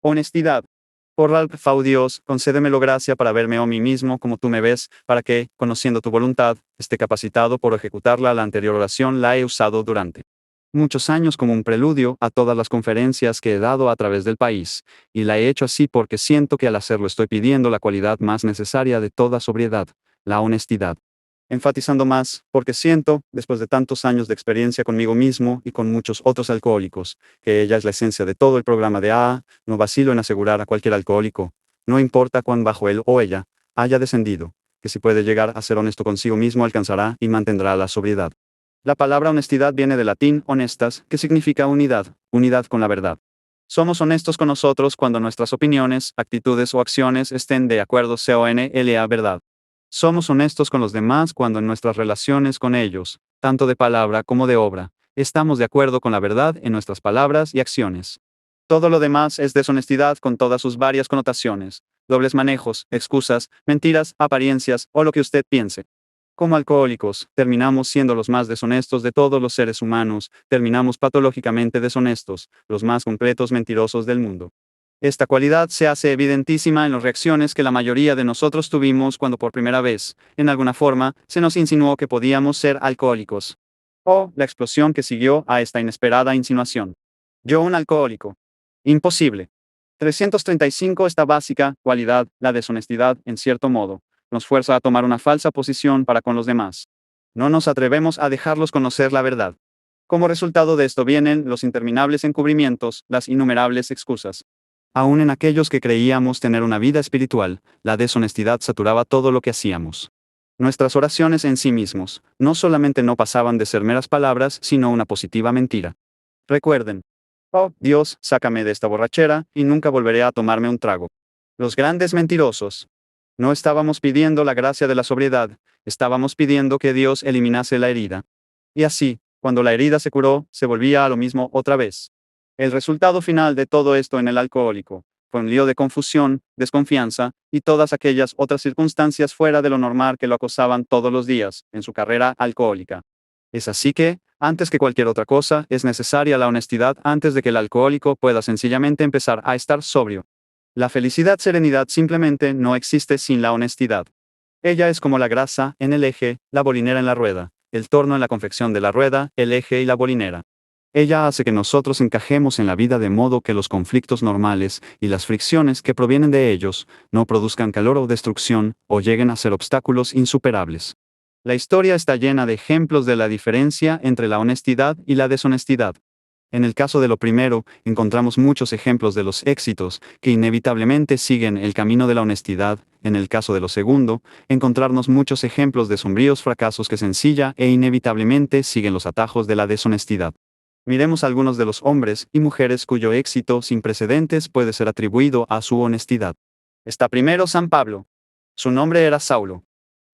Honestidad. Por Ralph Fau Dios, concédemelo gracia para verme a mí mismo como tú me ves, para que, conociendo tu voluntad, esté capacitado por ejecutarla. La anterior oración la he usado durante muchos años como un preludio a todas las conferencias que he dado a través del país, y la he hecho así porque siento que al hacerlo estoy pidiendo la cualidad más necesaria de toda sobriedad, la honestidad. Enfatizando más, porque siento, después de tantos años de experiencia conmigo mismo y con muchos otros alcohólicos, que ella es la esencia de todo el programa de AA. No vacilo en asegurar a cualquier alcohólico, no importa cuán bajo él o ella haya descendido, que si puede llegar a ser honesto consigo mismo alcanzará y mantendrá la sobriedad. La palabra honestidad viene del latín honestas, que significa unidad, unidad con la verdad. Somos honestos con nosotros cuando nuestras opiniones, actitudes o acciones estén de acuerdo con la verdad. Somos honestos con los demás cuando en nuestras relaciones con ellos, tanto de palabra como de obra, estamos de acuerdo con la verdad en nuestras palabras y acciones. Todo lo demás es deshonestidad con todas sus varias connotaciones, dobles manejos, excusas, mentiras, apariencias o lo que usted piense. Como alcohólicos, terminamos siendo los más deshonestos de todos los seres humanos, terminamos patológicamente deshonestos, los más completos mentirosos del mundo. Esta cualidad se hace evidentísima en las reacciones que la mayoría de nosotros tuvimos cuando por primera vez, en alguna forma, se nos insinuó que podíamos ser alcohólicos. O la explosión que siguió a esta inesperada insinuación. Yo un alcohólico. Imposible. 335. Esta básica cualidad, la deshonestidad, en cierto modo, nos fuerza a tomar una falsa posición para con los demás. No nos atrevemos a dejarlos conocer la verdad. Como resultado de esto vienen los interminables encubrimientos, las innumerables excusas. Aún en aquellos que creíamos tener una vida espiritual, la deshonestidad saturaba todo lo que hacíamos. Nuestras oraciones en sí mismos, no solamente no pasaban de ser meras palabras, sino una positiva mentira. Recuerden. Oh, Dios, sácame de esta borrachera, y nunca volveré a tomarme un trago. Los grandes mentirosos. No estábamos pidiendo la gracia de la sobriedad, estábamos pidiendo que Dios eliminase la herida. Y así, cuando la herida se curó, se volvía a lo mismo otra vez. El resultado final de todo esto en el alcohólico fue un lío de confusión, desconfianza, y todas aquellas otras circunstancias fuera de lo normal que lo acosaban todos los días, en su carrera alcohólica. Es así que, antes que cualquier otra cosa, es necesaria la honestidad antes de que el alcohólico pueda sencillamente empezar a estar sobrio. La serenidad simplemente no existe sin la honestidad. Ella es como la grasa en el eje, la bolinera en la rueda, el torno en la confección de la rueda, el eje y la bolinera. Ella hace que nosotros encajemos en la vida de modo que los conflictos normales y las fricciones que provienen de ellos no produzcan calor o destrucción o lleguen a ser obstáculos insuperables. La historia está llena de ejemplos de la diferencia entre la honestidad y la deshonestidad. En el caso de lo primero, encontramos muchos ejemplos de los éxitos que inevitablemente siguen el camino de la honestidad. En el caso de lo segundo, encontrarnos muchos ejemplos de sombríos fracasos que sencilla e inevitablemente siguen los atajos de la deshonestidad. Miremos algunos de los hombres y mujeres cuyo éxito sin precedentes puede ser atribuido a su honestidad. Está primero San Pablo. Su nombre era Saulo.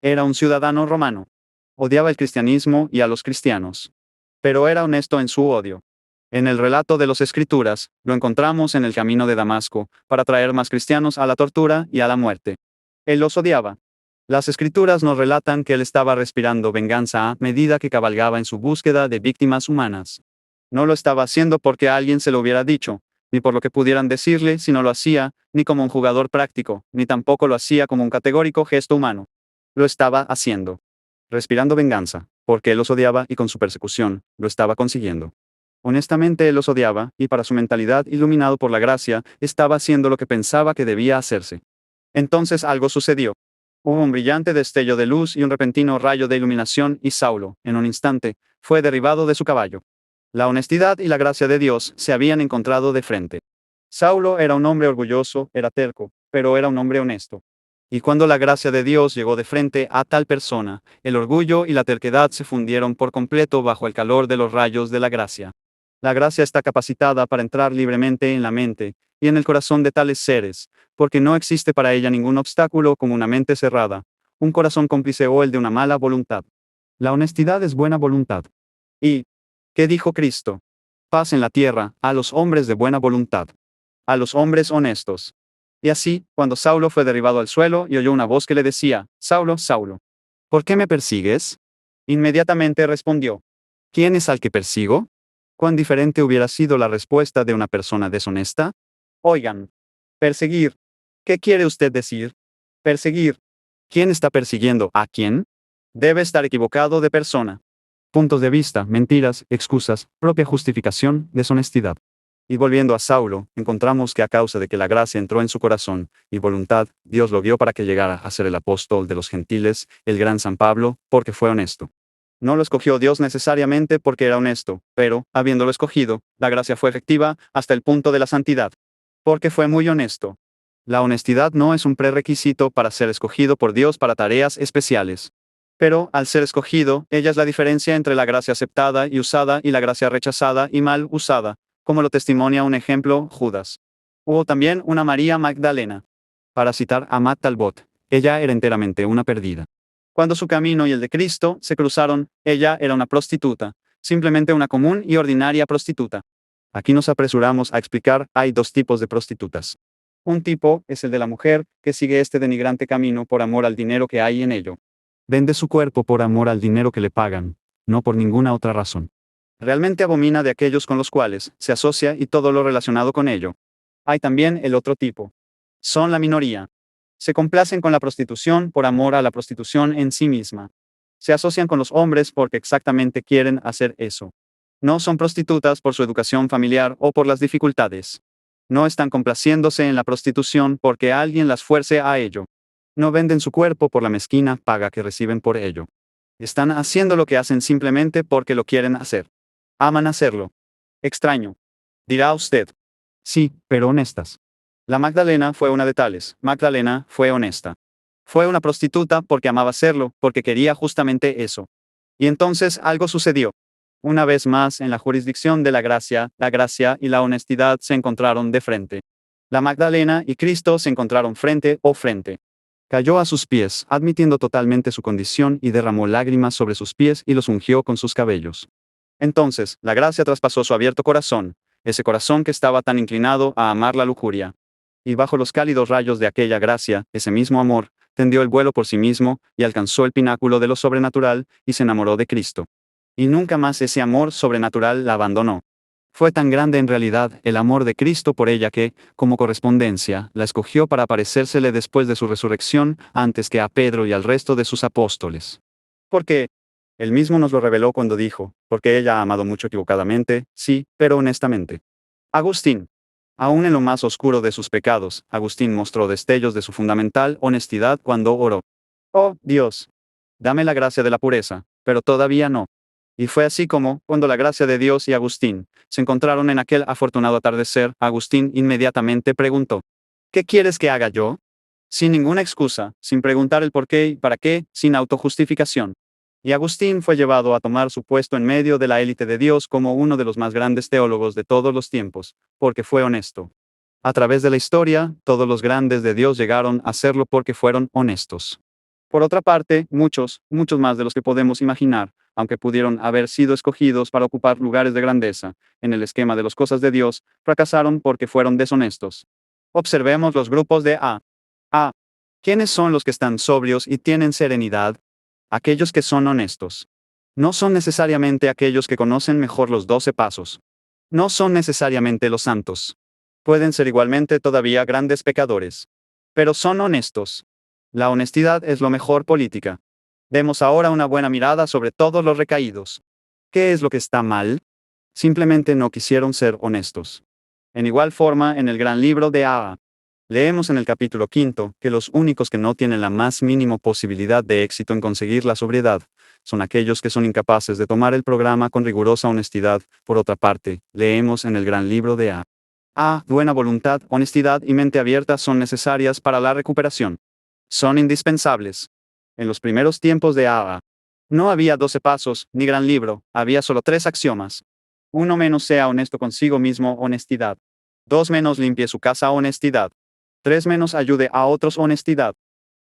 Era un ciudadano romano. Odiaba el cristianismo y a los cristianos. Pero era honesto en su odio. En el relato de las Escrituras, lo encontramos en el camino de Damasco, para traer más cristianos a la tortura y a la muerte. Él los odiaba. Las Escrituras nos relatan que él estaba respirando venganza a medida que cabalgaba en su búsqueda de víctimas humanas. No lo estaba haciendo porque alguien se lo hubiera dicho, ni por lo que pudieran decirle si no lo hacía, ni como un jugador práctico, ni tampoco lo hacía como un categórico gesto humano. Lo estaba haciendo. Respirando venganza, porque él los odiaba y con su persecución, lo estaba consiguiendo. Honestamente él los odiaba, y para su mentalidad iluminado por la gracia, estaba haciendo lo que pensaba que debía hacerse. Entonces algo sucedió. Hubo un brillante destello de luz y un repentino rayo de iluminación, y Saulo, en un instante, fue derribado de su caballo. La honestidad y la gracia de Dios se habían encontrado de frente. Saulo era un hombre orgulloso, era terco, pero era un hombre honesto. Y cuando la gracia de Dios llegó de frente a tal persona, el orgullo y la terquedad se fundieron por completo bajo el calor de los rayos de la gracia. La gracia está capacitada para entrar libremente en la mente y en el corazón de tales seres, porque no existe para ella ningún obstáculo como una mente cerrada, un corazón cómplice o el de una mala voluntad. La honestidad es buena voluntad. ¿Y qué dijo Cristo? Paz en la tierra, a los hombres de buena voluntad. A los hombres honestos. Y así, cuando Saulo fue derribado al suelo y oyó una voz que le decía, Saulo, Saulo, ¿por qué me persigues? Inmediatamente respondió, ¿quién es al que persigo? ¿Cuán diferente hubiera sido la respuesta de una persona deshonesta? Oigan, Perseguir. ¿Qué quiere usted decir? Perseguir. ¿Quién está persiguiendo a quién? Debe estar equivocado de persona. Puntos de vista, mentiras, excusas, propia justificación, deshonestidad. Y volviendo a Saulo, encontramos que a causa de que la gracia entró en su corazón y voluntad, Dios lo guió para que llegara a ser el apóstol de los gentiles, el gran San Pablo, porque fue honesto. No lo escogió Dios necesariamente porque era honesto, pero, habiéndolo escogido, la gracia fue efectiva hasta el punto de la santidad. Porque fue muy honesto. La honestidad no es un prerequisito para ser escogido por Dios para tareas especiales. Pero, al ser escogido, ella es la diferencia entre la gracia aceptada y usada y la gracia rechazada y mal usada, como lo testimonia un ejemplo, Judas. Hubo también una María Magdalena. Para citar a Matt Talbot, ella era enteramente una perdida. Cuando su camino y el de Cristo se cruzaron, ella era una prostituta, simplemente una común y ordinaria prostituta. Aquí nos apresuramos a explicar, hay dos tipos de prostitutas. Un tipo es el de la mujer, que sigue este denigrante camino por amor al dinero que hay en ello. Vende su cuerpo por amor al dinero que le pagan, no por ninguna otra razón. Realmente abomina de aquellos con los cuales se asocia y todo lo relacionado con ello. Hay también el otro tipo. Son la minoría. Se complacen con la prostitución por amor a la prostitución en sí misma. Se asocian con los hombres porque exactamente quieren hacer eso. No son prostitutas por su educación familiar o por las dificultades. No están complaciéndose en la prostitución porque alguien las fuerce a ello. No venden su cuerpo por la mezquina paga que reciben por ello. Están haciendo lo que hacen simplemente porque lo quieren hacer. Aman hacerlo. Extraño. Dirá usted. Sí, pero honestas. La Magdalena fue una de tales. Magdalena fue honesta. Fue una prostituta porque amaba hacerlo, porque quería justamente eso. Y entonces algo sucedió. Una vez más, en la jurisdicción de la gracia y la honestidad se encontraron de frente. La Magdalena y Cristo se encontraron frente o frente. Cayó a sus pies, admitiendo totalmente su condición y derramó lágrimas sobre sus pies y los ungió con sus cabellos. Entonces, la gracia traspasó su abierto corazón, ese corazón que estaba tan inclinado a amar la lujuria. Y bajo los cálidos rayos de aquella gracia, ese mismo amor, tendió el vuelo por sí mismo, y alcanzó el pináculo de lo sobrenatural, y se enamoró de Cristo. Y nunca más ese amor sobrenatural la abandonó. Fue tan grande en realidad el amor de Cristo por ella que, como correspondencia, la escogió para aparecérsele después de su resurrección, antes que a Pedro y al resto de sus apóstoles. ¿Por qué? Él mismo nos lo reveló cuando dijo, porque ella ha amado mucho equivocadamente, sí, pero honestamente. Agustín. Aún en lo más oscuro de sus pecados, Agustín mostró destellos de su fundamental honestidad cuando oró. Oh, Dios. Dame la gracia de la pureza, pero todavía no. Y fue así como, cuando la gracia de Dios y Agustín se encontraron en aquel afortunado atardecer, Agustín inmediatamente preguntó: ¿qué quieres que haga yo? Sin ninguna excusa, sin preguntar el por qué y para qué, sin autojustificación. Y Agustín fue llevado a tomar su puesto en medio de la élite de Dios como uno de los más grandes teólogos de todos los tiempos, porque fue honesto. A través de la historia, todos los grandes de Dios llegaron a serlo porque fueron honestos. Por otra parte, muchos más de los que podemos imaginar, aunque pudieron haber sido escogidos para ocupar lugares de grandeza, en el esquema de las cosas de Dios, fracasaron porque fueron deshonestos. Observemos los grupos de A. A. ¿Quiénes son los que están sobrios y tienen serenidad? Aquellos que son honestos. No son necesariamente aquellos que conocen mejor los 12 pasos. No son necesariamente los santos. Pueden ser igualmente todavía grandes pecadores. Pero son honestos. La honestidad es lo mejor política. Demos ahora una buena mirada sobre todos los recaídos. ¿Qué es lo que está mal? Simplemente no quisieron ser honestos. En igual forma, en el gran libro de A. Leemos en el capítulo 5 que los únicos que no tienen la más mínima posibilidad de éxito en conseguir la sobriedad son aquellos que son incapaces de tomar el programa con rigurosa honestidad. Por otra parte, leemos en el gran libro de A. Buena voluntad, honestidad y mente abierta son necesarias para la recuperación. Son indispensables. En los primeros tiempos de A. No había 12 pasos, ni gran libro, había solo 3 axiomas. 1 menos sea honesto consigo mismo, honestidad. 2 menos limpie su casa, honestidad. 3 menos ayude a otros, honestidad.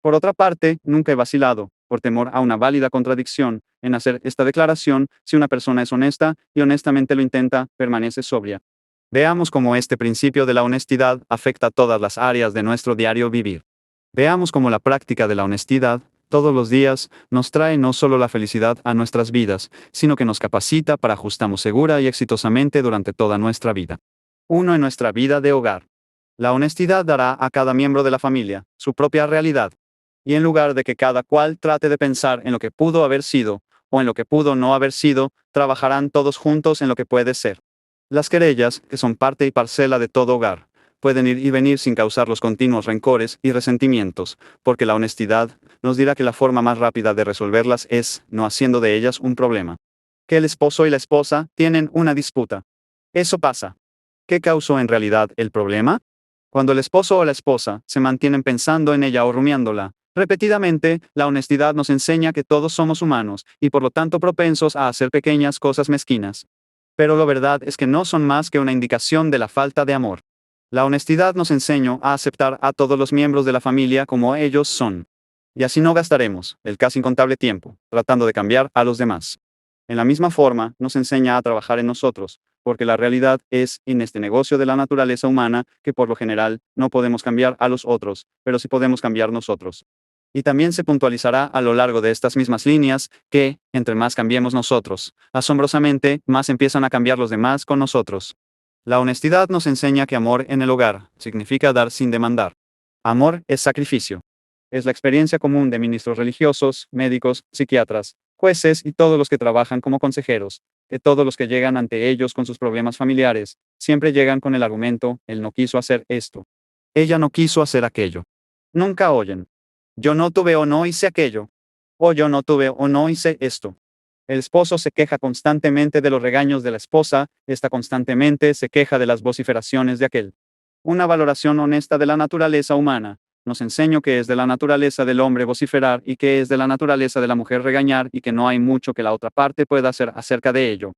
Por otra parte, nunca he vacilado, por temor a una válida contradicción, en hacer esta declaración: si una persona es honesta, y honestamente lo intenta, permanece sobria. Veamos cómo este principio de la honestidad afecta todas las áreas de nuestro diario vivir. Veamos cómo la práctica de la honestidad, todos los días, nos trae no solo la felicidad a nuestras vidas, sino que nos capacita para ajustamos segura y exitosamente durante toda nuestra vida. 1. En nuestra vida de hogar. La honestidad dará a cada miembro de la familia su propia realidad. Y en lugar de que cada cual trate de pensar en lo que pudo haber sido, o en lo que pudo no haber sido, trabajarán todos juntos en lo que puede ser. Las querellas, que son parte y parcela de todo hogar, pueden ir y venir sin causar los continuos rencores y resentimientos, porque la honestidad nos dirá que la forma más rápida de resolverlas es no haciendo de ellas un problema. Que el esposo y la esposa tienen una disputa. Eso pasa. ¿Qué causó en realidad el problema? Cuando el esposo o la esposa se mantienen pensando en ella o rumiándola, repetidamente, la honestidad nos enseña que todos somos humanos, y por lo tanto propensos a hacer pequeñas cosas mezquinas. Pero la verdad es que no son más que una indicación de la falta de amor. La honestidad nos enseña a aceptar a todos los miembros de la familia como ellos son. Y así no gastaremos el casi incontable tiempo tratando de cambiar a los demás. En la misma forma, nos enseña a trabajar en nosotros, porque la realidad es, en este negocio de la naturaleza humana, que por lo general no podemos cambiar a los otros, pero sí podemos cambiar nosotros. Y también se puntualizará a lo largo de estas mismas líneas que, entre más cambiemos nosotros, asombrosamente, más empiezan a cambiar los demás con nosotros. La honestidad nos enseña que amor en el hogar significa dar sin demandar. Amor es sacrificio. Es la experiencia común de ministros religiosos, médicos, psiquiatras, jueces y todos los que trabajan como consejeros, que todos los que llegan ante ellos con sus problemas familiares, siempre llegan con el argumento, él no quiso hacer esto. Ella no quiso hacer aquello. Nunca oyen. Yo no tuve o no hice aquello. O yo no tuve o no hice esto. El esposo se queja constantemente de los regaños de la esposa, esta constantemente se queja de las vociferaciones de aquel. Una valoración honesta de la naturaleza humana. Nos enseño que es de la naturaleza del hombre vociferar y que es de la naturaleza de la mujer regañar y que no hay mucho que la otra parte pueda hacer acerca de ello.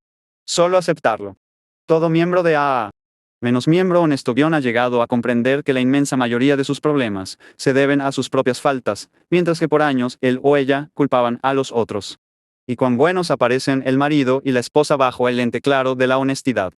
Solo aceptarlo. Todo miembro de AA menos miembro honesto ha llegado a comprender que la inmensa mayoría de sus problemas se deben a sus propias faltas, mientras que por años él o ella culpaban a los otros. Y cuán buenos aparecen el marido y la esposa bajo el lente claro de la honestidad.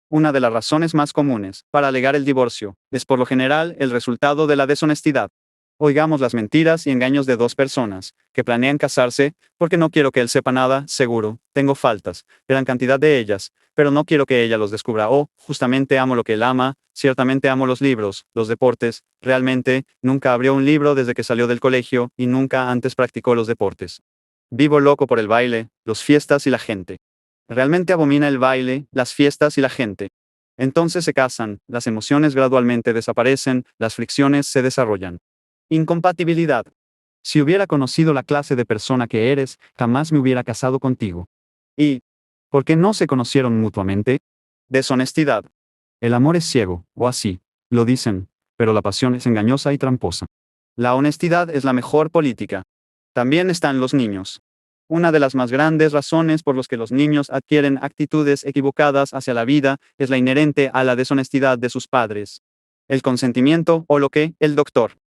Una de las razones más comunes para alegar el divorcio es por lo general el resultado de la deshonestidad. Oigamos las mentiras y engaños de dos personas que planean casarse, porque no quiero que él sepa nada, seguro, tengo faltas, gran cantidad de ellas, pero no quiero que ella los descubra. Oh, justamente amo lo que él ama, ciertamente amo los libros, los deportes, realmente, nunca abrió un libro desde que salió del colegio y nunca antes practicó los deportes. Vivo loco por el baile, las fiestas y la gente. Realmente abomina el baile, las fiestas y la gente. Entonces se casan, las emociones gradualmente desaparecen, las fricciones se desarrollan. Incompatibilidad. Si hubiera conocido la clase de persona que eres, jamás me hubiera casado contigo. ¿Y por qué no se conocieron mutuamente? Deshonestidad. El amor es ciego, o así, lo dicen, pero la pasión es engañosa y tramposa. La honestidad es la mejor política. También están los niños. Una de las más grandes razones por las que los niños adquieren actitudes equivocadas hacia la vida es la inherente a la deshonestidad de sus padres. El consentimiento, o lo que el doctor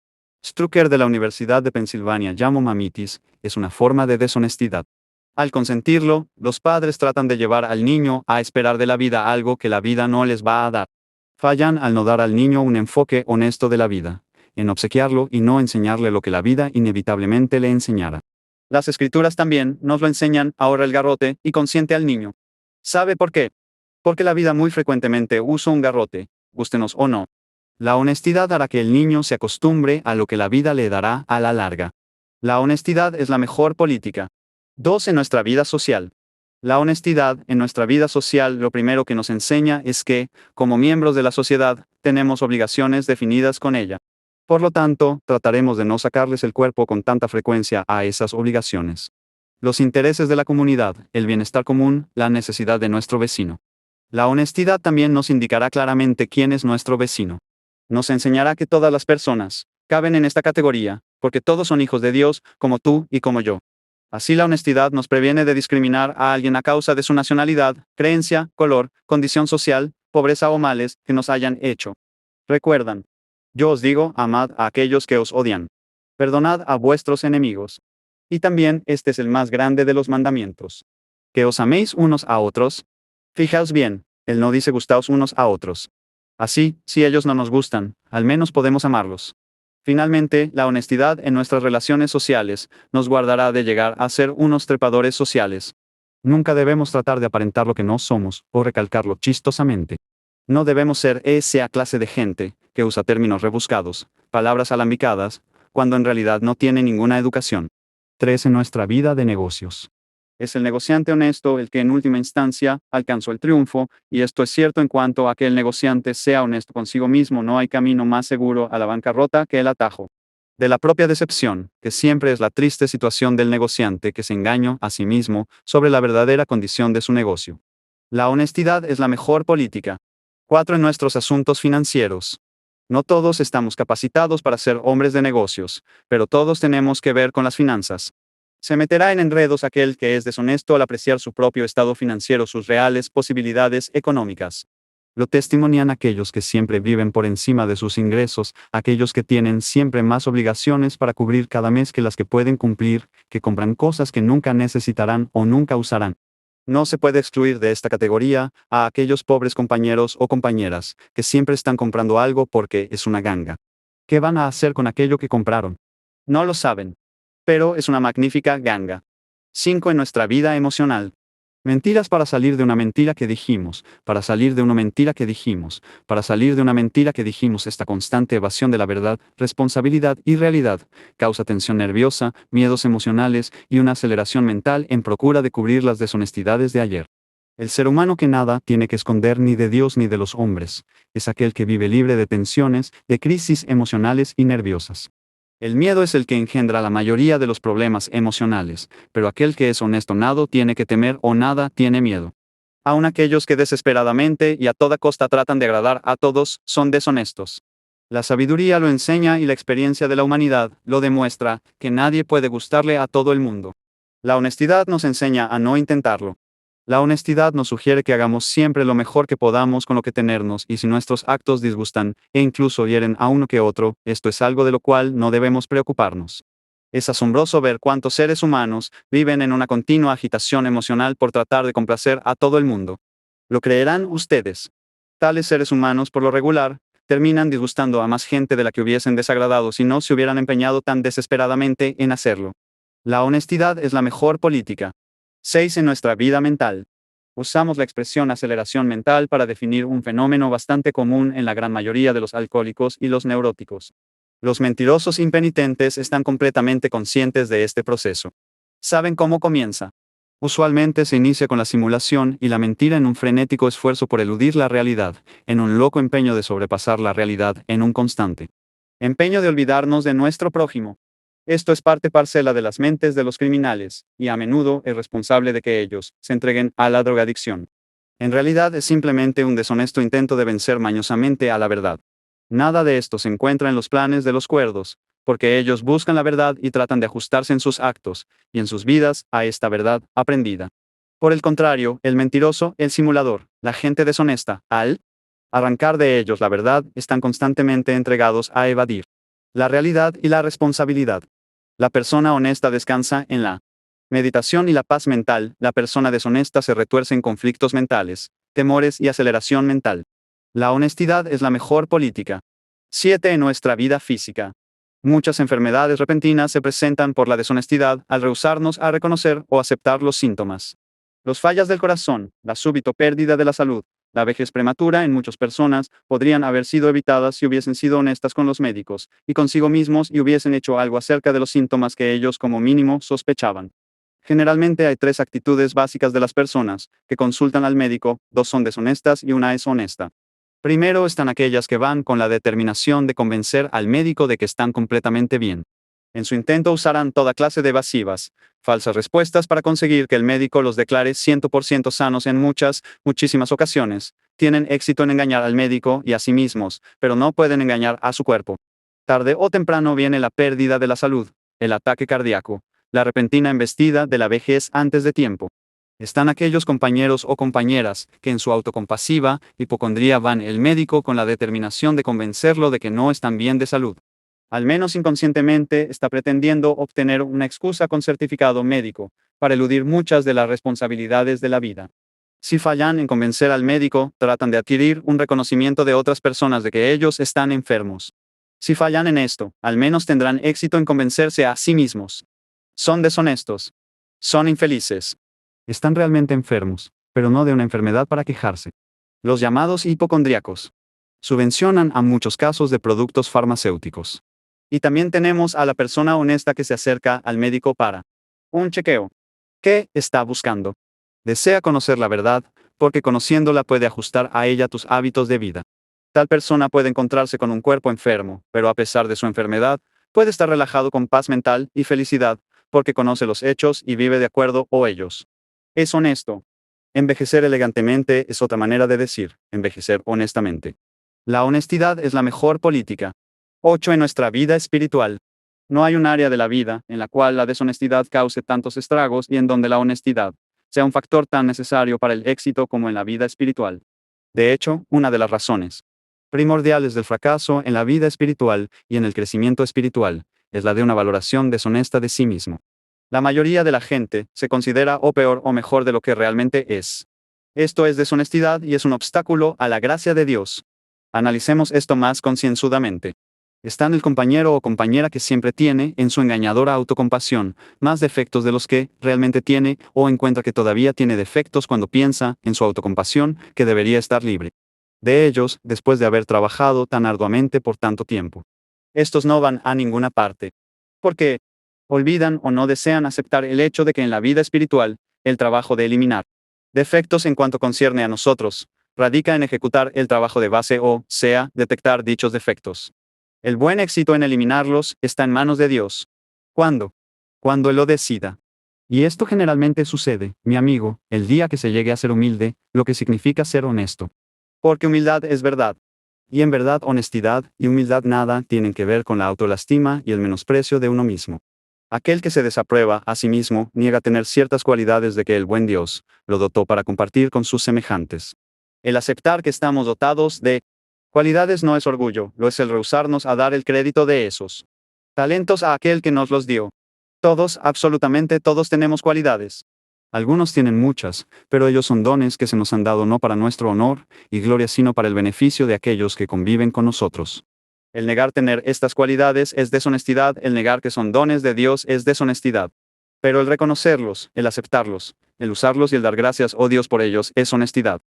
Strucker de la Universidad de Pensilvania llamó mamitis, es una forma de deshonestidad. Al consentirlo, los padres tratan de llevar al niño a esperar de la vida algo que la vida no les va a dar. Fallan al no dar al niño un enfoque honesto de la vida, en obsequiarlo y no enseñarle lo que la vida inevitablemente le enseñara. Las escrituras también nos lo enseñan, ahorra el garrote y consiente al niño. ¿Sabe por qué? Porque la vida muy frecuentemente usa un garrote, gústenos o no. La honestidad hará que el niño se acostumbre a lo que la vida le dará a la larga. La honestidad es la mejor política. 2. En nuestra vida social. La honestidad en nuestra vida social lo primero que nos enseña es que, como miembros de la sociedad, tenemos obligaciones definidas con ella. Por lo tanto, trataremos de no sacarles el cuerpo con tanta frecuencia a esas obligaciones. Los intereses de la comunidad, el bienestar común, la necesidad de nuestro vecino. La honestidad también nos indicará claramente quién es nuestro vecino. Nos enseñará que todas las personas caben en esta categoría, porque todos son hijos de Dios, como tú y como yo. Así la honestidad nos previene de discriminar a alguien a causa de su nacionalidad, creencia, color, condición social, pobreza o males que nos hayan hecho. Recuerdan. Yo os digo, amad a aquellos que os odian. Perdonad a vuestros enemigos. Y también este es el más grande de los mandamientos. Que os améis unos a otros. Fijaos bien, él no dice gustaos unos a otros. Así, si ellos no nos gustan, al menos podemos amarlos. Finalmente, la honestidad en nuestras relaciones sociales nos guardará de llegar a ser unos trepadores sociales. Nunca debemos tratar de aparentar lo que no somos, o recalcarlo chistosamente. No debemos ser esa clase de gente que usa términos rebuscados, palabras alambicadas, cuando en realidad no tiene ninguna educación. 3. En nuestra vida de negocios. Es el negociante honesto el que en última instancia alcanzó el triunfo, y esto es cierto en cuanto a que el negociante sea honesto consigo mismo. No hay camino más seguro a la bancarrota que el atajo de la propia decepción, que siempre es la triste situación del negociante que se engañó a sí mismo sobre la verdadera condición de su negocio. La honestidad es la mejor política. 4. En nuestros asuntos financieros. No todos estamos capacitados para ser hombres de negocios, pero todos tenemos que ver con las finanzas. Se meterá en enredos aquel que es deshonesto al apreciar su propio estado financiero, sus reales posibilidades económicas. Lo testimonian aquellos que siempre viven por encima de sus ingresos, aquellos que tienen siempre más obligaciones para cubrir cada mes que las que pueden cumplir, que compran cosas que nunca necesitarán o nunca usarán. No se puede excluir de esta categoría a aquellos pobres compañeros o compañeras que siempre están comprando algo porque es una ganga. ¿Qué van a hacer con aquello que compraron? No lo saben. Pero es una magnífica ganga. 5. En nuestra vida emocional. Mentiras para salir de una mentira que dijimos, para salir de una mentira que dijimos, para salir de una mentira que dijimos. Esta constante evasión de la verdad, responsabilidad y realidad causa tensión nerviosa, miedos emocionales y una aceleración mental en procura de cubrir las deshonestidades de ayer. El ser humano que nada tiene que esconder ni de Dios ni de los hombres, es aquel que vive libre de tensiones, de crisis emocionales y nerviosas. El miedo es el que engendra la mayoría de los problemas emocionales, pero aquel que es honesto nada tiene que temer o nada tiene miedo. Aun aquellos que desesperadamente y a toda costa tratan de agradar a todos, son deshonestos. La sabiduría lo enseña y la experiencia de la humanidad lo demuestra, que nadie puede gustarle a todo el mundo. La honestidad nos enseña a no intentarlo. La honestidad nos sugiere que hagamos siempre lo mejor que podamos con lo que tenernos, y si nuestros actos disgustan, e incluso hieren a uno que otro, esto es algo de lo cual no debemos preocuparnos. Es asombroso ver cuántos seres humanos viven en una continua agitación emocional por tratar de complacer a todo el mundo. ¿Lo creerán ustedes? Tales seres humanos, por lo regular, terminan disgustando a más gente de la que hubiesen desagradado si no se hubieran empeñado tan desesperadamente en hacerlo. La honestidad es la mejor política. 6. En nuestra vida mental. Usamos la expresión aceleración mental para definir un fenómeno bastante común en la gran mayoría de los alcohólicos y los neuróticos. Los mentirosos impenitentes están completamente conscientes de este proceso. Saben cómo comienza. Usualmente se inicia con la simulación y la mentira en un frenético esfuerzo por eludir la realidad, en un loco empeño de sobrepasar la realidad, en un constante empeño de olvidarnos de nuestro prójimo. Esto es parte parcela de las mentes de los criminales, y a menudo es responsable de que ellos se entreguen a la drogadicción. En realidad es simplemente un deshonesto intento de vencer mañosamente a la verdad. Nada de esto se encuentra en los planes de los cuerdos, porque ellos buscan la verdad y tratan de ajustarse en sus actos, y en sus vidas, a esta verdad aprendida. Por el contrario, el mentiroso, el simulador, la gente deshonesta, al arrancar de ellos la verdad, están constantemente entregados a evadir la realidad y la responsabilidad. La persona honesta descansa en la meditación y la paz mental. La persona deshonesta se retuerce en conflictos mentales, temores y aceleración mental. La honestidad es la mejor política. 7. En nuestra vida física. Muchas enfermedades repentinas se presentan por la deshonestidad al rehusarnos a reconocer o aceptar los síntomas. Los fallas del corazón, la súbita pérdida de la salud, la vejez prematura en muchas personas podrían haber sido evitadas si hubiesen sido honestas con los médicos y consigo mismos y hubiesen hecho algo acerca de los síntomas que ellos como mínimo sospechaban. Generalmente hay 3 actitudes básicas de las personas que consultan al médico, 2 son deshonestas y una es honesta. Primero están aquellas que van con la determinación de convencer al médico de que están completamente bien. En su intento usarán toda clase de evasivas, falsas respuestas para conseguir que el médico los declare 100% sanos en muchísimas ocasiones. Tienen éxito en engañar al médico y a sí mismos, pero no pueden engañar a su cuerpo. Tarde o temprano viene la pérdida de la salud, el ataque cardíaco, la repentina embestida de la vejez antes de tiempo. Están aquellos compañeros o compañeras que en su autocompasiva hipocondría van al médico con la determinación de convencerlo de que no están bien de salud. Al menos inconscientemente está pretendiendo obtener una excusa con certificado médico, para eludir muchas de las responsabilidades de la vida. Si fallan en convencer al médico, tratan de adquirir un reconocimiento de otras personas de que ellos están enfermos. Si fallan en esto, al menos tendrán éxito en convencerse a sí mismos. Son deshonestos. Son infelices. Están realmente enfermos, pero no de una enfermedad para quejarse. Los llamados hipocondríacos. Subvencionan a muchos casos de productos farmacéuticos. Y también tenemos a la persona honesta que se acerca al médico para un chequeo. ¿Qué está buscando? Desea conocer la verdad, porque conociéndola puede ajustar a ella tus hábitos de vida. Tal persona puede encontrarse con un cuerpo enfermo, pero a pesar de su enfermedad, puede estar relajado con paz mental y felicidad, porque conoce los hechos y vive de acuerdo a ellos. Es honesto. Envejecer elegantemente es otra manera de decir, envejecer honestamente. La honestidad es la mejor política. 8. En nuestra vida espiritual. No hay un área de la vida en la cual la deshonestidad cause tantos estragos y en donde la honestidad sea un factor tan necesario para el éxito como en la vida espiritual. De hecho, una de las razones primordiales del fracaso en la vida espiritual y en el crecimiento espiritual es la de una valoración deshonesta de sí mismo. La mayoría de la gente se considera o peor o mejor de lo que realmente es. Esto es deshonestidad y es un obstáculo a la gracia de Dios. Analicemos esto más concienzudamente. Está en el compañero o compañera que siempre tiene, en su engañadora autocompasión, más defectos de los que realmente tiene, o encuentra que todavía tiene defectos cuando piensa, en su autocompasión, que debería estar libre de ellos, después de haber trabajado tan arduamente por tanto tiempo. Estos no van a ninguna parte. Porque olvidan o no desean aceptar el hecho de que en la vida espiritual, el trabajo de eliminar defectos en cuanto concierne a nosotros, radica en ejecutar el trabajo de base o, sea, detectar dichos defectos. El buen éxito en eliminarlos está en manos de Dios. ¿Cuándo? Cuando Él lo decida. Y esto generalmente sucede, mi amigo, el día que se llegue a ser humilde, lo que significa ser honesto. Porque humildad es verdad. Y en verdad honestidad y humildad nada tienen que ver con la autolastima y el menosprecio de uno mismo. Aquel que se desaprueba a sí mismo niega tener ciertas cualidades de que el buen Dios lo dotó para compartir con sus semejantes. El aceptar que estamos dotados de cualidades no es orgullo, lo es el rehusarnos a dar el crédito de esos talentos a aquel que nos los dio. Todos, absolutamente todos tenemos cualidades. Algunos tienen muchas, pero ellos son dones que se nos han dado no para nuestro honor y gloria, sino para el beneficio de aquellos que conviven con nosotros. El negar tener estas cualidades es deshonestidad, el negar que son dones de Dios es deshonestidad. Pero el reconocerlos, el aceptarlos, el usarlos y el dar gracias, oh Dios, por ellos, es honestidad.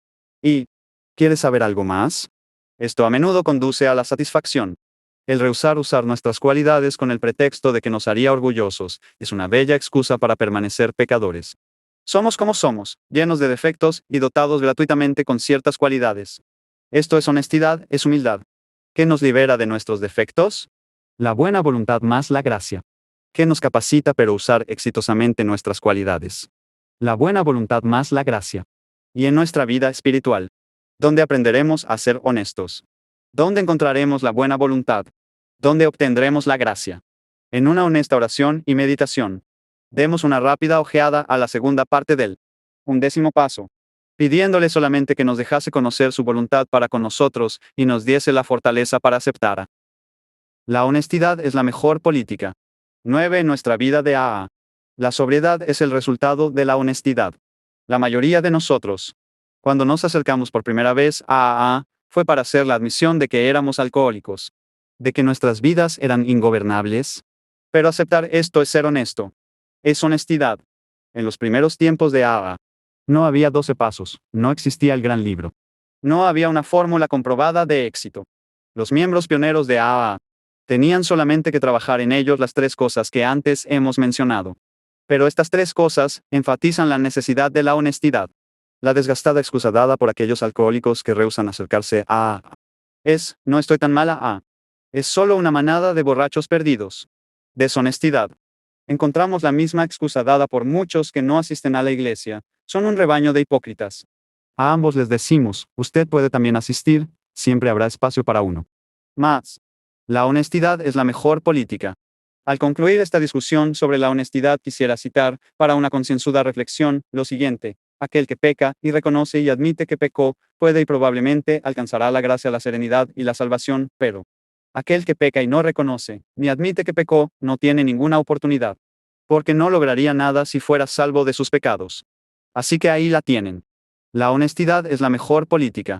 ¿Y quieres saber algo más? Esto a menudo conduce a la satisfacción. El rehusar usar nuestras cualidades con el pretexto de que nos haría orgullosos es una bella excusa para permanecer pecadores. Somos como somos, llenos de defectos y dotados gratuitamente con ciertas cualidades. Esto es honestidad, es humildad. ¿Qué nos libera de nuestros defectos? La buena voluntad más la gracia. ¿Qué nos capacita para usar exitosamente nuestras cualidades? La buena voluntad más la gracia. Y en nuestra vida espiritual, ¿dónde aprenderemos a ser honestos? ¿Dónde encontraremos la buena voluntad? ¿Dónde obtendremos la gracia? En una honesta oración y meditación. Demos una rápida ojeada a la segunda parte del 11º paso, pidiéndole solamente que nos dejase conocer su voluntad para con nosotros y nos diese la fortaleza para aceptar. La honestidad es la mejor política. 9. En nuestra vida de AA. La sobriedad es el resultado de la honestidad. La mayoría de nosotros, cuando nos acercamos por primera vez a AA, fue para hacer la admisión de que éramos alcohólicos, de que nuestras vidas eran ingobernables. Pero aceptar esto es ser honesto. Es honestidad. En los primeros tiempos de AA, no había 12 pasos, no existía el gran libro. No había una fórmula comprobada de éxito. Los miembros pioneros de AA tenían solamente que trabajar en ellos las 3 cosas que antes hemos mencionado. Pero estas 3 cosas enfatizan la necesidad de la honestidad. La desgastada excusa dada por aquellos alcohólicos que rehúsan acercarse a AA es, no estoy tan mala a. Es solo una manada de borrachos perdidos. Deshonestidad. Encontramos la misma excusa dada por muchos que no asisten a la iglesia. Son un rebaño de hipócritas. A ambos les decimos, usted puede también asistir, siempre habrá espacio para uno más. La honestidad es la mejor política. Al concluir esta discusión sobre la honestidad quisiera citar, para una concienzuda reflexión, lo siguiente. Aquel que peca y reconoce y admite que pecó, puede y probablemente alcanzará la gracia, la serenidad y la salvación, pero aquel que peca y no reconoce, ni admite que pecó, no tiene ninguna oportunidad. Porque no lograría nada si fuera salvo de sus pecados. Así que ahí la tienen. La honestidad es la mejor política.